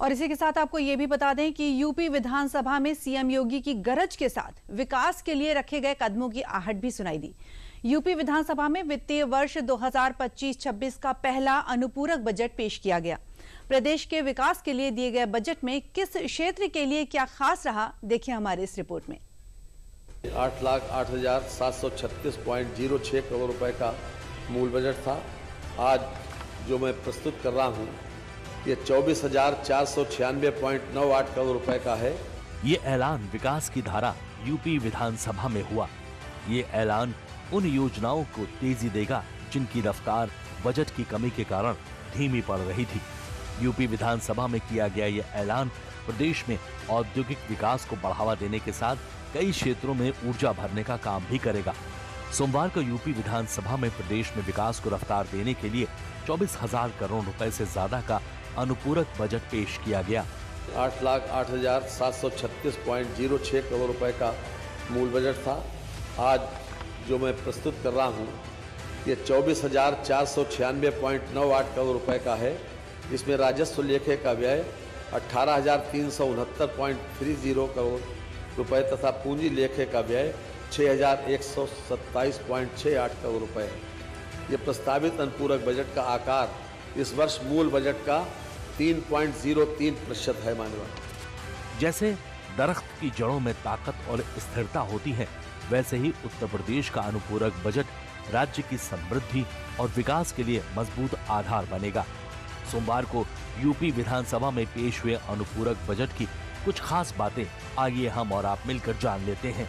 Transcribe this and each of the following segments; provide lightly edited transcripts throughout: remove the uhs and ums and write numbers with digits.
और इसी के साथ आपको ये भी बता दें कि यूपी विधानसभा में सीएम योगी की गरज के साथ विकास के लिए रखे गए कदमों की आहट भी सुनाई दी। यूपी विधानसभा में वित्तीय वर्ष 2025-26 का पहला अनुपूरक बजट पेश किया गया। प्रदेश के विकास के लिए दिए गए बजट में किस क्षेत्र के लिए क्या खास रहा, देखिए हमारे इस रिपोर्ट में। 8,08,736.06 करोड़ रुपए का मूल बजट था। आज जो मैं प्रस्तुत कर रहा हूं, ये 24,496.98 करोड़ रुपए का है। ये ऐलान विकास की धारा यूपी विधानसभा में हुआ। ये ऐलान उन योजनाओं को तेजी देगा जिनकी रफ्तार बजट की कमी के कारण धीमी पड़ रही थी। यूपी विधानसभा में किया गया ये ऐलान प्रदेश में औद्योगिक विकास को बढ़ावा देने के साथ कई क्षेत्रों में ऊर्जा भरने का काम भी करेगा। सोमवार को यूपी विधानसभा में प्रदेश में विकास को रफ्तार देने के लिए 24,000 करोड़ रुपए से ज्यादा का अनुपूरक बजट पेश किया गया। 8,08,736.06 करोड़ रुपए का मूल बजट था। आज जो मैं प्रस्तुत कर रहा हूं, ये 24,496.98 करोड़ रुपए का है। इसमें राजस्व लेखे का व्यय 18,369.30 करोड़ रुपए तथा पूंजी लेखे का व्यय 6,127.68 करोड़ रुपए है। ये प्रस्तावित अनुपूरक बजट का आकार इस वर्ष मूल बजट का 3.03% है। माननीय, जैसे दरख्त की जड़ों में ताकत और स्थिरता होती है, वैसे ही उत्तर प्रदेश का अनुपूरक बजट राज्य की समृद्धि और विकास के लिए मजबूत आधार बनेगा। सोमवार को यूपी विधानसभा में पेश हुए अनुपूरक बजट की कुछ खास बातें आइए हम और आप मिलकर जान लेते हैं।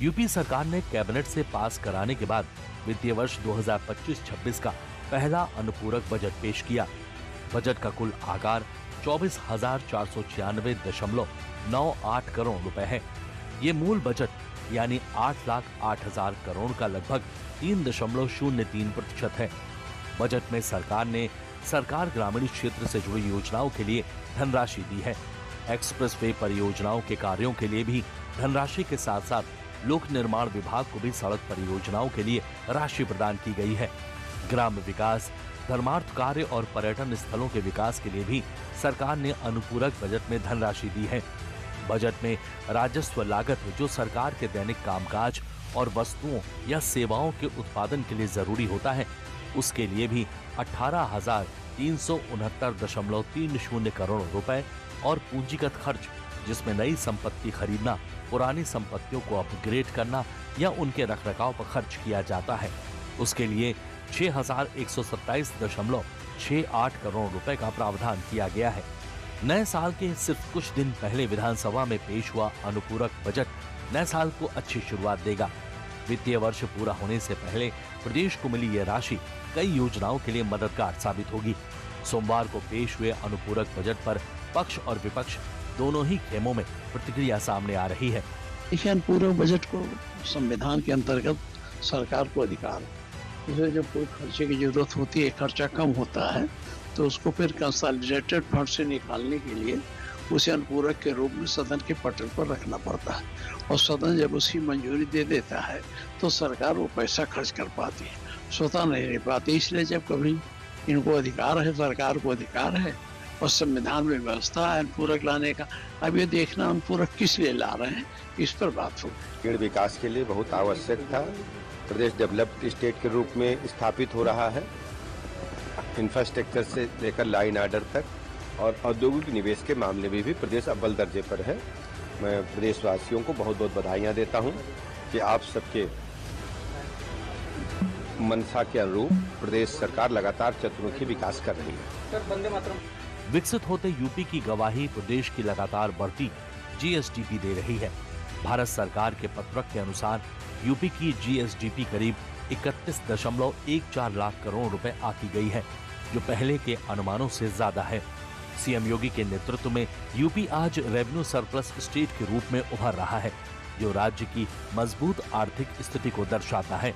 यूपी सरकार ने कैबिनेट से पास कराने के बाद वित्तीय वर्ष 2025-26 का पहला अनुपूरक बजट पेश किया। बजट का कुल आकार 24,496.98 करोड़ रुपए है। ये मूल बजट यानी 8,08,000 करोड़ का लगभग 3.03% है। बजट में सरकार ग्रामीण क्षेत्र से जुड़ी योजनाओं के लिए धनराशि दी है। एक्सप्रेस वे परियोजनाओं के कार्यों के लिए भी धनराशि के साथ साथ लोक निर्माण विभाग को भी सड़क परियोजनाओं के लिए राशि प्रदान की गई है। ग्राम विकास, धर्मार्थ कार्य और पर्यटन स्थलों के विकास के लिए भी सरकार ने अनुपूरक बजट में धनराशि दी है। बजट में राजस्व लागत जो सरकार के दैनिक कामकाज और वस्तुओं या सेवाओं के उत्पादन के लिए जरूरी होता है, उसके लिए भी 18,369.30 करोड़ रुपए और पूंजीगत खर्च जिसमें नई संपत्ति खरीदना, पुरानी संपत्तियों को अपग्रेड करना या उनके रखरखाव पर खर्च किया जाता है, उसके लिए 6,127.68 करोड़ रुपए का प्रावधान किया गया है। नए साल के सिर्फ कुछ दिन पहले विधानसभा में पेश हुआ अनुपूरक बजट नए साल को अच्छी शुरुआत देगा। वित्तीय वर्ष पूरा होने से पहले प्रदेश को मिली ये राशि कई योजनाओं के लिए मददगार साबित होगी। सोमवार को पेश हुए अनुपूरक बजट पर पक्ष और विपक्ष दोनों ही खेमों में प्रतिक्रिया सामने आ रही है। इस अनुपूरक बजट को संविधान के अंतर्गत सरकार को अधिकार है। इसे जब कोई खर्चे की जरूरत होती है, खर्चा कम होता है, तो उसको फिर कंसोलिडेटेड फंड से निकालने के लिए उसे अनुपूरक के रूप में सदन के पटल पर रखना पड़ता है और सदन जब उसकी मंजूरी दे देता है तो सरकार वो पैसा खर्च कर पाती है, स्वतः नहीं रह पाती। इसलिए जब कभी इनको अधिकार है, सरकार को अधिकार है और संविधान में व्यवस्था है अनुपूरक लाने का, अब ये देखना अनुपूरक किस लिए ला रहे हैं, इस पर बात होगी। विकास के लिए बहुत आवश्यक था। प्रदेश डेवलप्ड स्टेट के रूप में स्थापित हो रहा है, इंफ्रास्ट्रक्चर से लेकर लाइन आर्डर तक, और औद्योगिक निवेश के मामले में भी प्रदेश अव्वल दर्जे पर है। मैं प्रदेशवासियों को बहुत बहुत बधाइयाँ देता हूँ कि आप सबके मंशा के अनुरूप प्रदेश सरकार लगातार चतुर्मुखी विकास कर रही है। विकसित होते यूपी की गवाही प्रदेश की लगातार बढ़ती जीएसडीपी दे रही है। भारत सरकार के पत्रक के अनुसार यूपी की जीएसडीपी करीब 31.14 लाख करोड़ रुपए आकी गई है, जो पहले के अनुमानों से ज्यादा है। सीएम योगी के नेतृत्व में यूपी आज रेवेन्यू सरप्लस स्टेट के रूप में उभर रहा है, जो राज्य की मजबूत आर्थिक स्थिति को दर्शाता है।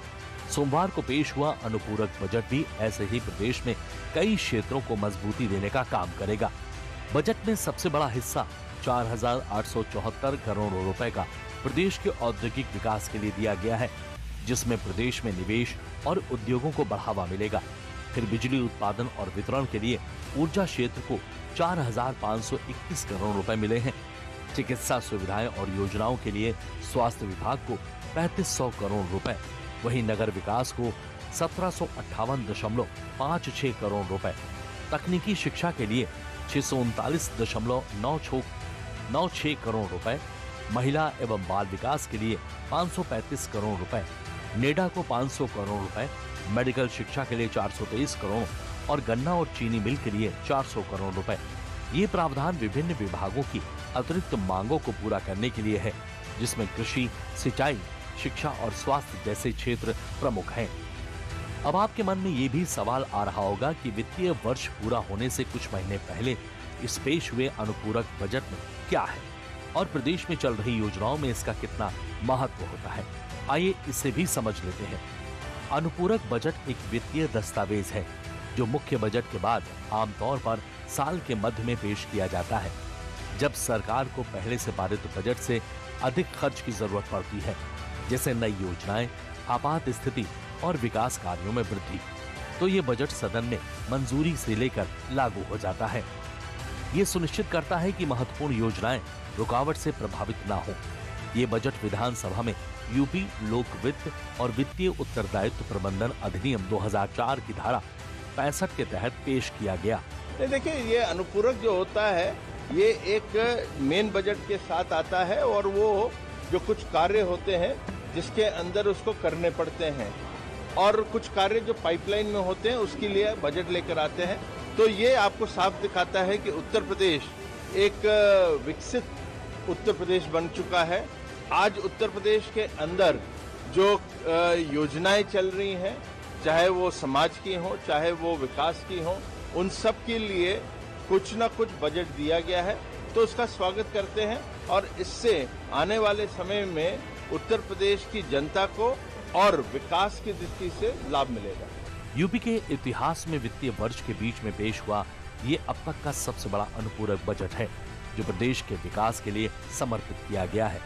सोमवार को पेश हुआ अनुपूरक बजट भी ऐसे ही प्रदेश में कई क्षेत्रों को मजबूती देने का काम करेगा। बजट में सबसे बड़ा हिस्सा 4,874 करोड़ रुपए का प्रदेश के औद्योगिक विकास के लिए दिया गया है, जिसमें प्रदेश में निवेश और उद्योगों को बढ़ावा मिलेगा। फिर बिजली उत्पादन और वितरण के लिए ऊर्जा क्षेत्र को 4,521 करोड़ रुपए मिले हैं। चिकित्सा सुविधाएं और योजनाओं के लिए स्वास्थ्य विभाग को 3500 करोड़ रुपए, वहीं नगर विकास को 1758.56 करोड़ रुपए, तकनीकी शिक्षा के लिए 639.96 करोड़ रुपए, महिला एवं बाल विकास के लिए 535 करोड़ रुपए, नेडा को 500 करोड़ रुपए, मेडिकल शिक्षा के लिए 423 करोड़ और गन्ना और चीनी मिल के लिए 400 करोड़ रुपए। ये प्रावधान विभिन्न विभागों की अतिरिक्त मांगों को पूरा करने के लिए है, जिसमें कृषि, सिंचाई, शिक्षा और स्वास्थ्य जैसे क्षेत्र प्रमुख हैं। अब आपके मन में ये भी सवाल आ रहा होगा कि वित्तीय वर्ष पूरा होने से कुछ महीने पहले इस पेश हुए अनुपूरक बजट में क्या है और प्रदेश में चल रही योजनाओं में इसका कितना महत्व होता है। आइए इसे भी समझ लेते हैं। अनुपूरक बजट एक वित्तीय दस्तावेज है जो मुख्य बजट के बाद आमतौर पर साल के मध्य में पेश किया जाता है, जब सरकार को पहले से पारित बजट से अधिक खर्च की जरूरत पड़ती है, जैसे नई योजनाएं, आपात स्थिति और विकास कार्यों में वृद्धि। तो ये बजट सदन में मंजूरी से लेकर लागू हो जाता है। ये सुनिश्चित करता है कि महत्वपूर्ण योजनाएं रुकावट से प्रभावित ना हो। ये बजट विधानसभा में यूपी लोक वित्त और वित्तीय उत्तरदायित्व प्रबंधन अधिनियम 2004 की धारा 65 के तहत पेश किया गया। देखिए, ये अनुपूरक जो होता है ये एक मेन बजट के साथ आता है और वो जो कुछ कार्य होते हैं जिसके अंदर उसको करने पड़ते हैं और कुछ कार्य जो पाइपलाइन में होते हैं उसके लिए बजट लेकर आते हैं। तो ये आपको साफ दिखाता है कि उत्तर प्रदेश एक विकसित उत्तर प्रदेश बन चुका है। आज उत्तर प्रदेश के अंदर जो योजनाएं चल रही हैं, चाहे वो समाज की हो, चाहे वो विकास की हो, उन सब के लिए कुछ न कुछ बजट दिया गया है। तो उसका स्वागत करते हैं और इससे आने वाले समय में उत्तर प्रदेश की जनता को और विकास की दृष्टि से लाभ मिलेगा। यूपी के इतिहास में वित्तीय वर्ष के बीच में पेश हुआ ये अब तक का सबसे बड़ा अनुपूरक बजट है, जो प्रदेश के विकास के लिए समर्पित किया गया है।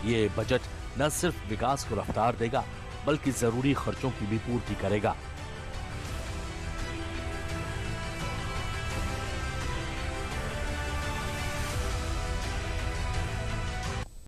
ये बजट न सिर्फ विकास को रफ्तार देगा, बल्कि जरूरी खर्चों की भी पूर्ति करेगा।